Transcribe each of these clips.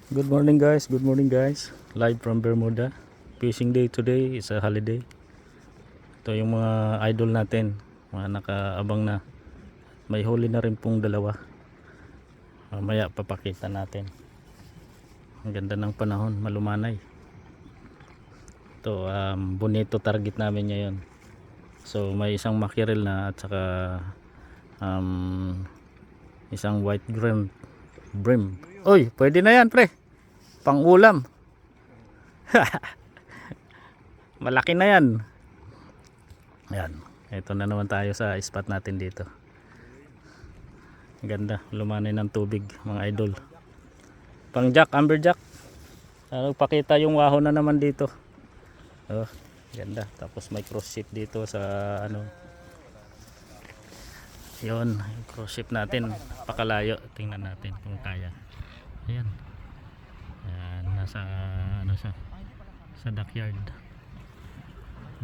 Good morning guys, good morning guys. Live from Bermuda. Fishing day today is a holiday. Ito yung mga idol natin, mga nakaabang na. May huli na rin pong dalawa. Mamaya papakita natin. Ang ganda ng panahon, malumanay. Ito, bonito target namin ngayon. So may isang mackerel na at saka isang white brim. Oy, pwede na yan pre. Pang ulam. Malaki na yan. Ayan. Ito na naman tayo sa spot natin dito. Ganda. Lumanay ng tubig mga idol. Pang jack, amberjack. Pakita yung waho na naman dito. Oh, ganda. Tapos may cross ship dito sa ano. Yun. Cross ship natin. Pakalayo. Tingnan natin kung kaya. Ayan. Ayan. Nasa ano sa backyard.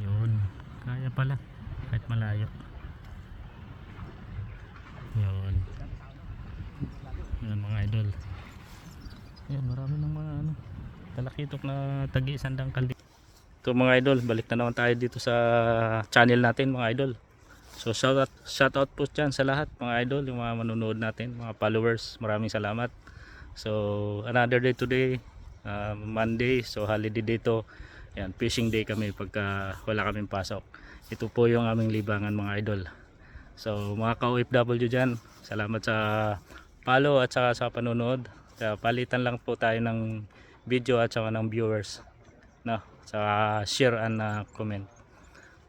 Yun, kaya pala kahit malayo. Yun mga idol. Yan, marami ng mga ano talakitok na tagi sandang kaldi. Ito mga idol, balik na naman tayo dito sa channel natin mga idol. So shout out po dyan sa lahat mga idol, yung mga manonood natin, mga followers, maraming salamat. So another day today, Monday, so holiday dito. Yan, fishing day kami pagka wala kaming pasok. Ito po yung aming libangan mga idol. So mga ka-OFW dyan, salamat sa follow at saka sa panonood. Palitan lang po tayo ng video at saka ng viewers, no? Saka share and comment.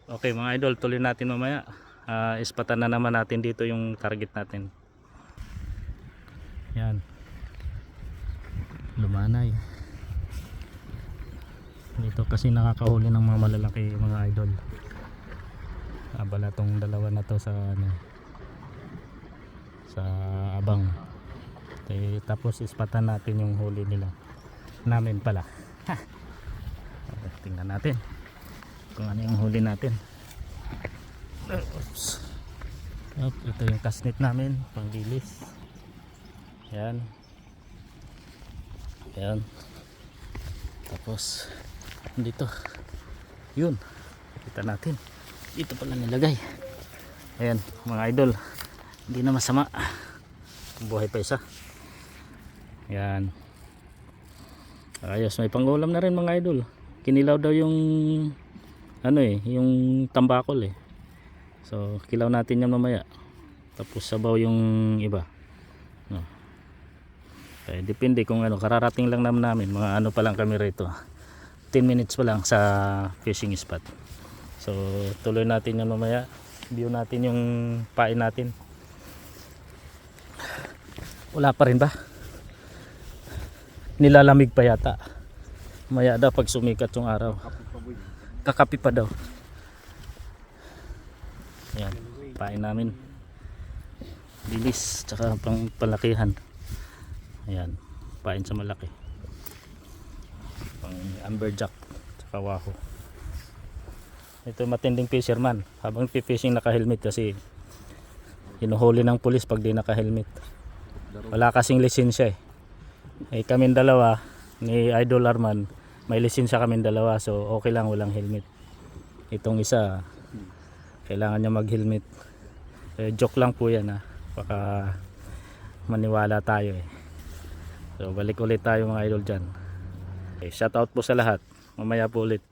Okay mga idol, tuloy natin mamaya. Ispatan na naman natin dito yung target natin. Yan, lumanay dito kasi nakakahuli ng mga malalaki mga idol. Abala tong dalawa na to sa ano, sa abang. Tapos ispatan natin yung huli nila namin pala. Tingnan natin kung ano yung huli natin. Oops. Ito yung kasnit namin pang dilis. Yan. Yan. Tapos dito, yun, kita natin dito pala nilagay. Ayan mga idol, hindi na masama, buhay pa isa. Yan, ayos, may pangulam na rin mga idol. Kinilaw daw yung ano yung tambakol so kilaw natin yan mamaya, tapos sabaw yung iba, no? Depende kung ano, kararating lang namin, mga ano pa lang kami rito, 10 minutes pa lang sa fishing spot. So tuloy natin yan mamaya, view natin yung pain natin. Wala pa rin ba? Nilalamig pa yata. Maya daw pag sumikat yung araw, kakapi pa daw. Yan, pain namin, bilis tsaka pang palakihan. Ayan, pain sa malaki, pang amberjack tsaka waho. Ito matinding fisherman, habang fishing naka-helmet kasi hinuhuli ng pulis pag di naka-helmet. Wala kasing lisensya kaming dalawa ni Idol Arman, may lisensya kaming dalawa, so okay lang walang helmet. Itong isa kailangan niya mag-helmet. Joke lang po yan baka maniwala tayo So balik ulit tayo mga idol dyan. Shout out po sa lahat, mamaya po ulit.